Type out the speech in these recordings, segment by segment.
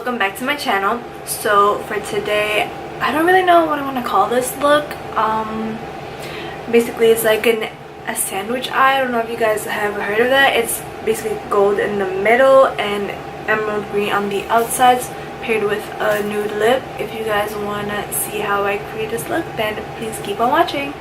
welcome back to my channel. So for today, I don't really know what I want to call this look. Basically it's like a sandwich eye. I don't know if you guys have heard of that. It's basically gold in the middle and emerald green on the outsides, paired with a nude lip. If you guys want to see how I create this look, then please keep on watching.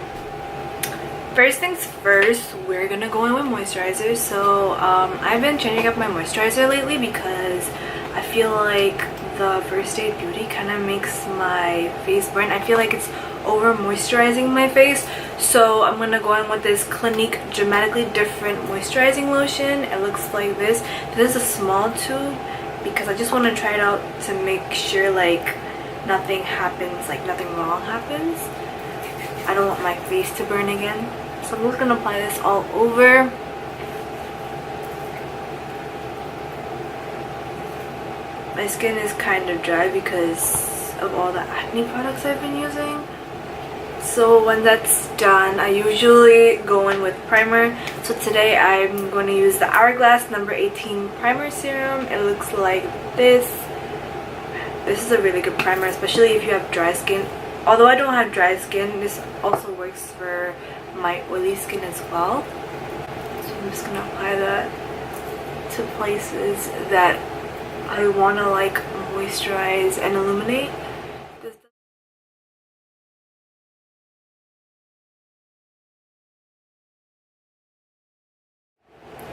First things first, we're gonna go in with moisturizer. So I've been changing up my moisturizer lately because I feel like the First Aid Beauty kind of makes my face burn. I feel like it's over moisturizing my face. So I'm gonna go in with this Clinique Dramatically Different moisturizing lotion. It looks like this. This is a small tube because I just want to try it out to make sure like nothing happens, like nothing wrong happens. I don't want my face to burn again. So I'm just gonna apply this all over. My skin is kind of dry because of all the acne products I've been using. So when that's done, I usually go in with primer. So today I'm going to use the Hourglass number 18 primer serum. It looks like this. This is a really good primer, especially if you have dry skin. Although I don't have dry skin, this also works for my oily skin as well. So I'm just gonna apply that to places that I want to like moisturize and illuminate.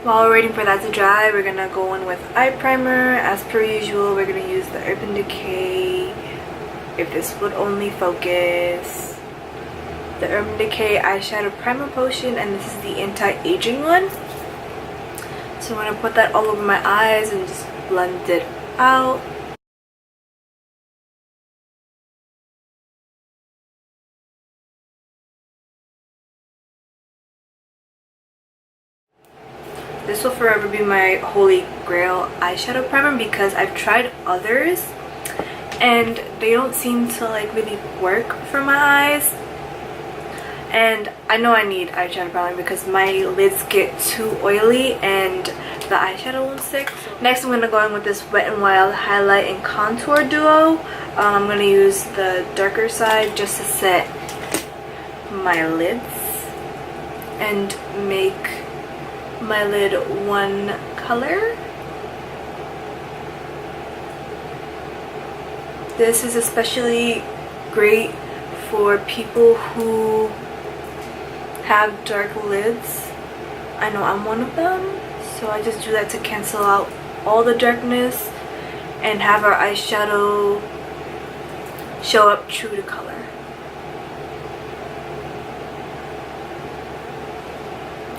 While we're waiting for that to dry, we're gonna go in with eye primer. As per usual, we're gonna use the Urban Decay, if this would only focus, the Urban Decay eyeshadow primer potion, and this is the anti-aging one. So I'm gonna put that all over my eyes and just blend it out. This will forever be my holy grail eyeshadow primer because I've tried others and they don't seem to like really work for my eyes. And I know I need eyeshadow primer because my lids get too oily and the eyeshadow won't stick. Next I'm going to go in with this Wet n Wild highlight and contour duo. I'm going to use the darker side just to set my lids and make my lid one color. This is especially great for people who have dark lids. I know I'm one of them, so I just do that to cancel out all the darkness and have our eyeshadow show up true to color.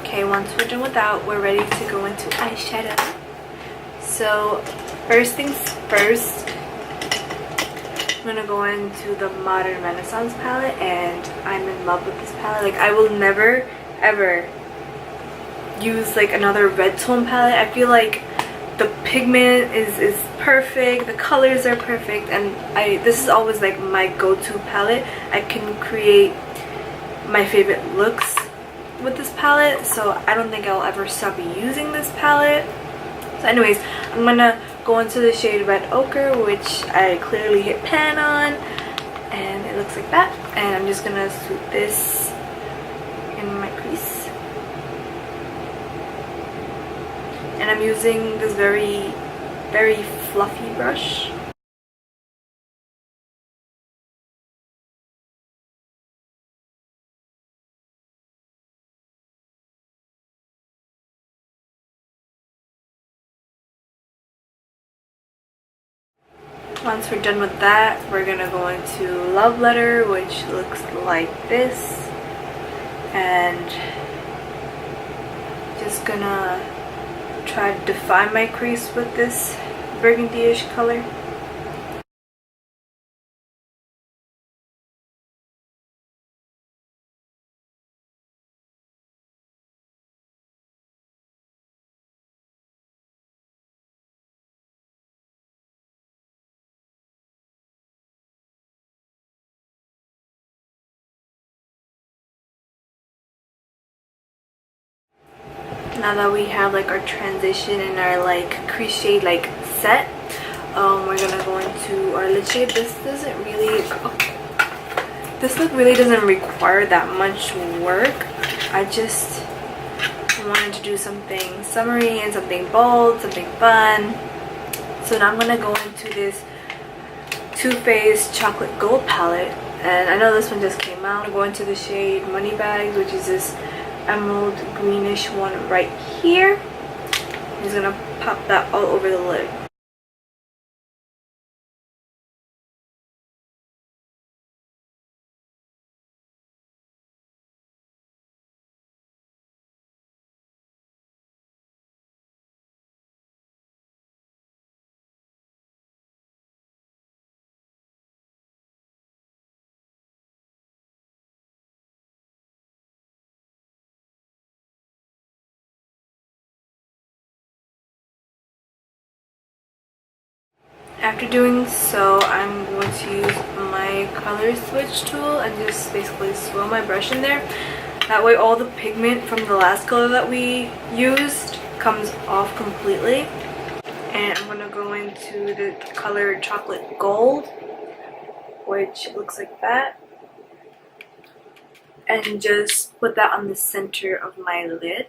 Okay, once we're done with that, we're ready to go into eyeshadow. So first things first, I'm gonna go into the Modern Renaissance palette, and I'm in love with this palette. Like, I will never ever use like another red tone palette. I feel like the pigment is perfect, the colors are perfect, and this is always like my go-to palette. I can create my favorite looks with this palette, so I don't think I'll ever stop using this palette. So anyways, I'm gonna go into the shade Red Ochre, which I clearly hit pan on, and it looks like that. And I'm just gonna swoop this in my crease, and I'm using this very fluffy brush. Once we're done with that, we're gonna go into Love Letter, which looks like this, and just gonna try to define my crease with this burgundy-ish color. Now that we have like our transition and our like crease shade like set, we're gonna go into our lid shade. This look really doesn't require that much work. I just wanted to do something summery and something bold, something fun. So now I'm gonna go into this Too Faced Chocolate Gold palette, and I know this one just came out. I'm going to the shade Moneybags, which is this emerald greenish one right here. I'm just gonna pop that all over the lid. After doing so, I'm going to use my color switch tool and just basically swirl my brush in there. That way all the pigment from the last color that we used comes off completely. And I'm going to go into the color Chocolate Gold, which looks like that. And just put that on the center of my lid.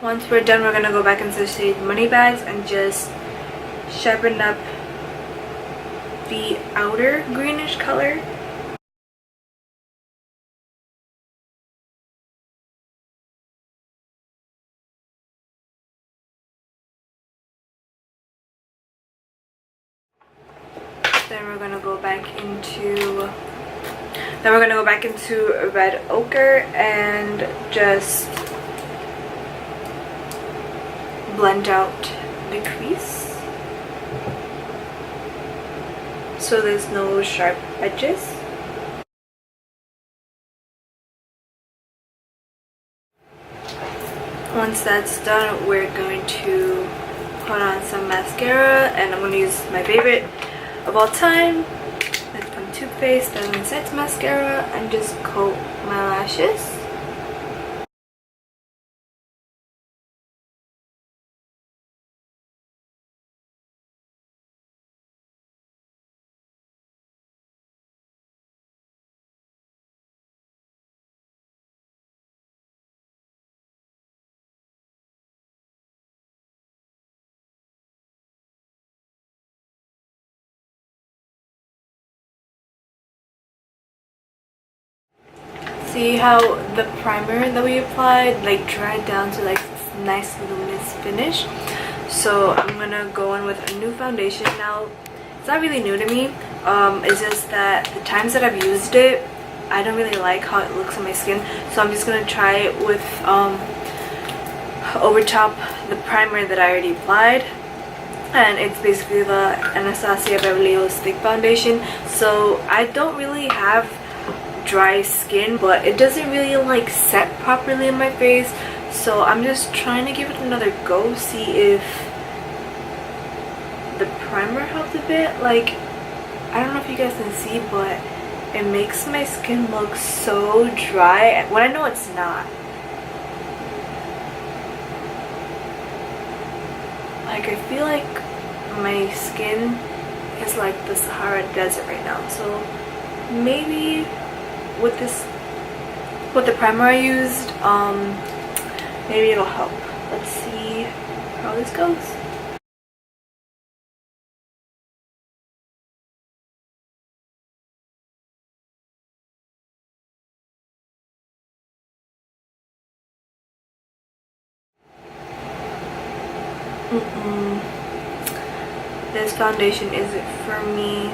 Once we're done, we're going to go back into the shade Moneybags and just sharpen up the outer greenish color. Then we're going to go back into red ochre and just blend out the crease so there's no sharp edges. Once that's done, we're going to put on some mascara, and I'm going to use my favorite of all time. It's from Too Faced Styling Sets mascara, and just coat my lashes. See how the primer that we applied like dried down to like this nice luminous finish? So I'm gonna go in with a new foundation. Now it's not really new to me, it's just that the times that I've used it, I don't really like how it looks on my skin, so I'm just gonna try it with over top the primer that I already applied. And it's basically the Anastasia Beverly Hills Stick Foundation. So I don't really have dry skin, but it doesn't really like set properly in my face, so I'm just trying to give it another go, see if the primer helped a bit. Like, I don't know if you guys can see, but it makes my skin look so dry when I know it's not. Like, I feel like my skin is like the Sahara Desert right now, so maybe with the primer I used, maybe it'll help. Let's see how this goes. This foundation isn't for me,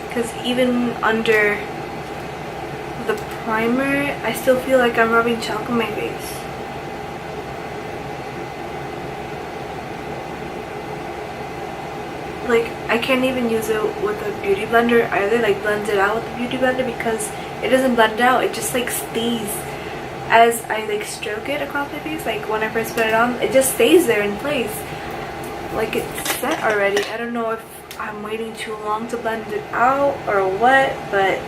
because even under the primer, I still feel like I'm rubbing chalk on my face. Like, I can't even use it with a beauty blender either, like blend it out with the beauty blender, because it doesn't blend out, it just like stays as I like stroke it across my face, like when I first put it on, it just stays there in place. Like it's set already. I don't know if I'm waiting too long to blend it out or what, but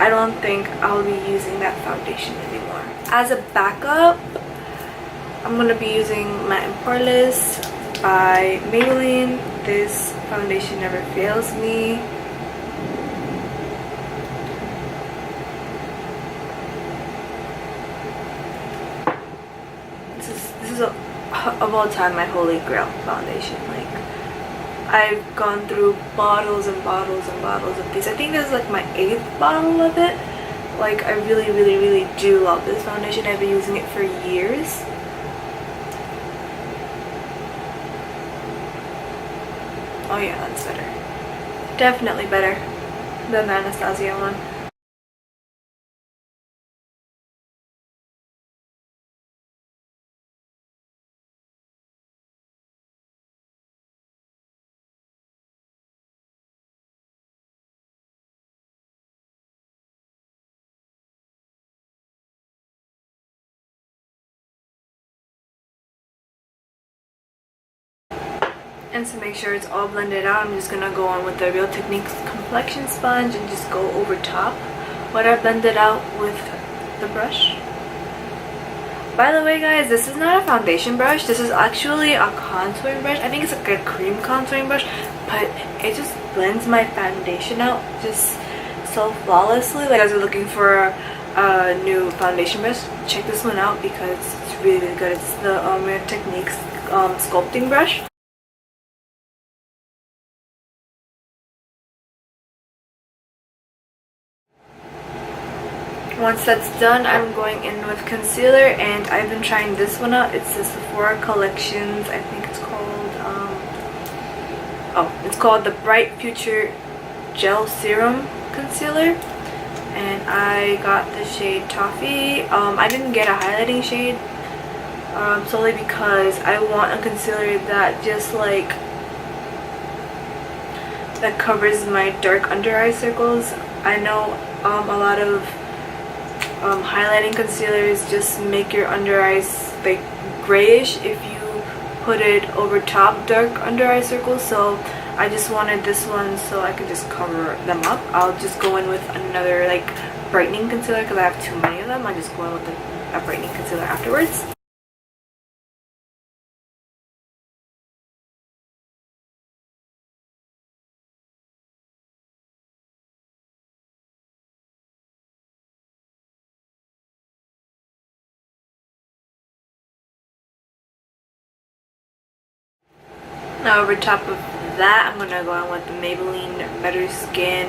I don't think I'll be using that foundation anymore. As a backup, I'm gonna be using Matte and Poreless by Maybelline. This foundation never fails me. This is of all time my holy grail foundation. Like, I've gone through bottles and bottles and bottles of these. I think this is like my 8th bottle of it. Like, I really do love this foundation. I've been using it for years. Oh yeah, that's better. Definitely better than the Anastasia one. And to make sure it's all blended out, I'm just gonna go on with the Real Techniques complexion sponge and just go over top what I blended out with the brush. By the way, guys, this is not a foundation brush. This is actually a contouring brush. I think it's like a cream contouring brush, but it just blends my foundation out just so flawlessly. Like, as you're looking for a new foundation brush, check this one out because it's really good. It's the Real Techniques sculpting brush. Once that's done, I'm going in with concealer, and I've been trying this one out. It's the Sephora Collections. I think it's called it's called the Bright Future Gel Serum Concealer, and I got the shade Toffee. I didn't get a highlighting shade solely because I want a concealer that just like that covers my dark under eye circles. I know a lot of highlighting concealers just make your under eyes like grayish if you put it over top dark under eye circles, so I just wanted this one so I could just cover them up. I'll just go in with another like brightening concealer because I have too many of them. I just go in with a brightening concealer afterwards. Now over top of that, I'm gonna go on with the Maybelline Better Skin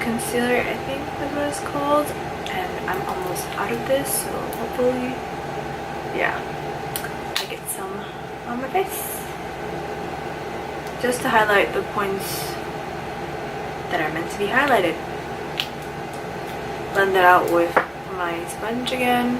concealer, I think that's what it's called, and I'm almost out of this, so hopefully, yeah, I get some on my face just to highlight the points that are meant to be highlighted. Blend it out with my sponge again.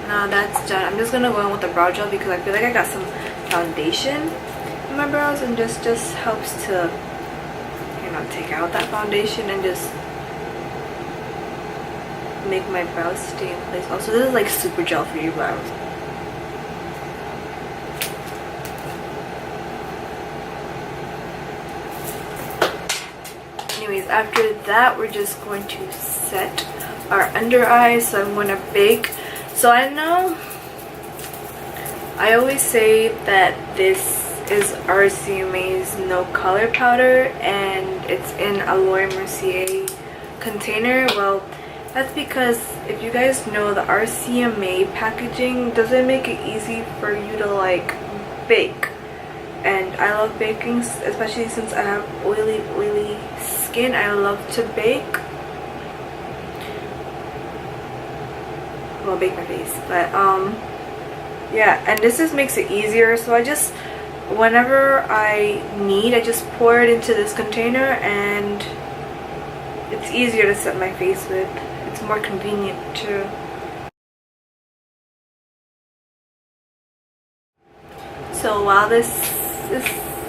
Now that's done, I'm just gonna go in with the brow gel because I feel like I got some foundation in my brows, and just helps to, you know, take out that foundation and just make my brows stay in place. Also, this is like super gel for your brows. Anyways, after that, we're just going to set our under eyes. So I'm going to bake. So I know I always say that this is RCMA's No Color Powder and it's in a Laura Mercier container. Well, that's because if you guys know, the RCMA packaging doesn't make it easy for you to like bake. And I love baking, especially since I have oily skin. I love to bake. Well, bake my face, but yeah, and this just makes it easier. So I just, whenever I need, I just pour it into this container, and it's easier to set my face with. It's it's more convenient too. So while this is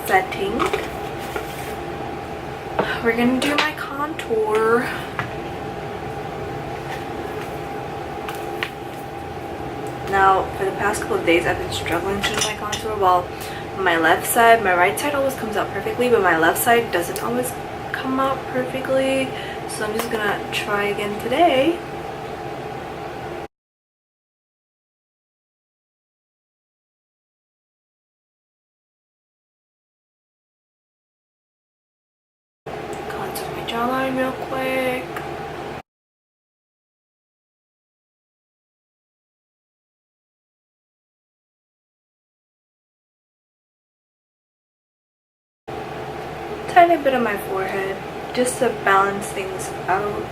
setting, we're gonna do my contour. Now, for the past couple of days, I've been struggling to do my contour. While my left side, my right side always comes out perfectly, but my left side doesn't always come out perfectly. So I'm just gonna try again today. Contour my jawline real quick. Tiny bit on my forehead, just to balance things out.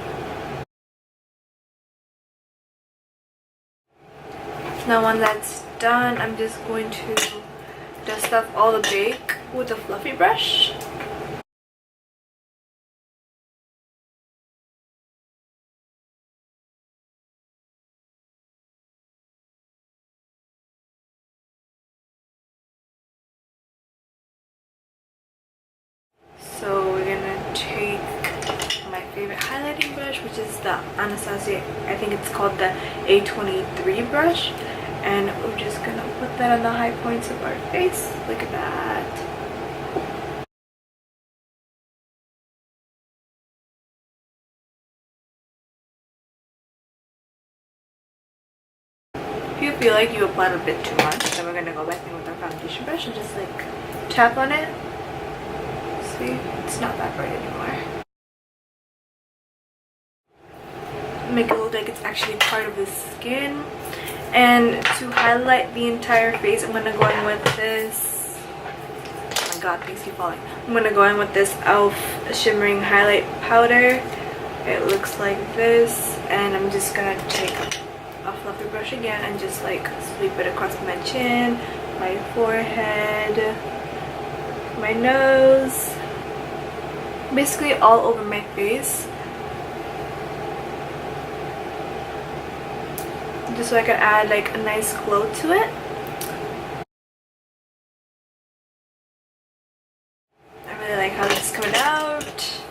Now when that's done, I'm just going to dust off all the bake with a fluffy brush. So we're gonna take my favorite highlighting brush, which is the Anastasia, I think it's called the A23 brush, and we're just gonna put that on the high points of our face. Look at that. If you feel like you applied a bit too much, then we're gonna go back in with our foundation brush and just like tap on it. See, it's not that bright anymore. Make it look like it's actually part of the skin. And to highlight the entire face, I'm gonna go in with this. Oh my god, things keep falling. I'm gonna go in with this e.l.f. shimmering highlight powder. It looks like this, and I'm just gonna take a fluffy brush again and just like sweep it across my chin, my forehead, my nose, basically all over my face, just so I can add like a nice glow to it. I really like how this is coming out.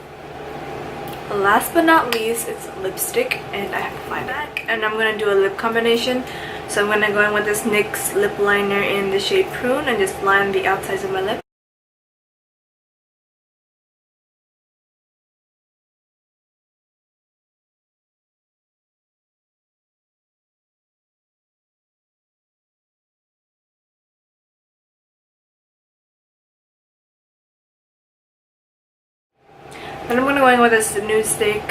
Last but not least, it's lipstick, and I have to find that. And I'm gonna do a lip combination. So I'm gonna go in with this NYX lip liner in the shade Prune and just line the outsides of my lip. Then I'm gonna go in with this nude stick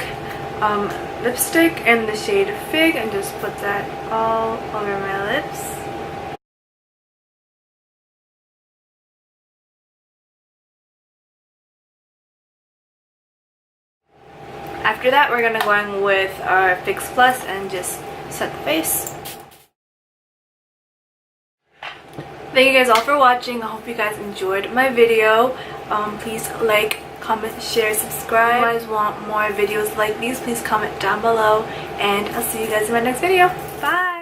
lipstick in the shade Fig and just put that all over my lips. After that, we're gonna go in with our Fix Plus and just set the face. Thank you guys all for watching. I hope you guys enjoyed my video. Please like, comment, share, subscribe. If you guys want more videos like these, please comment down below, and I'll see you guys in my next video. Bye!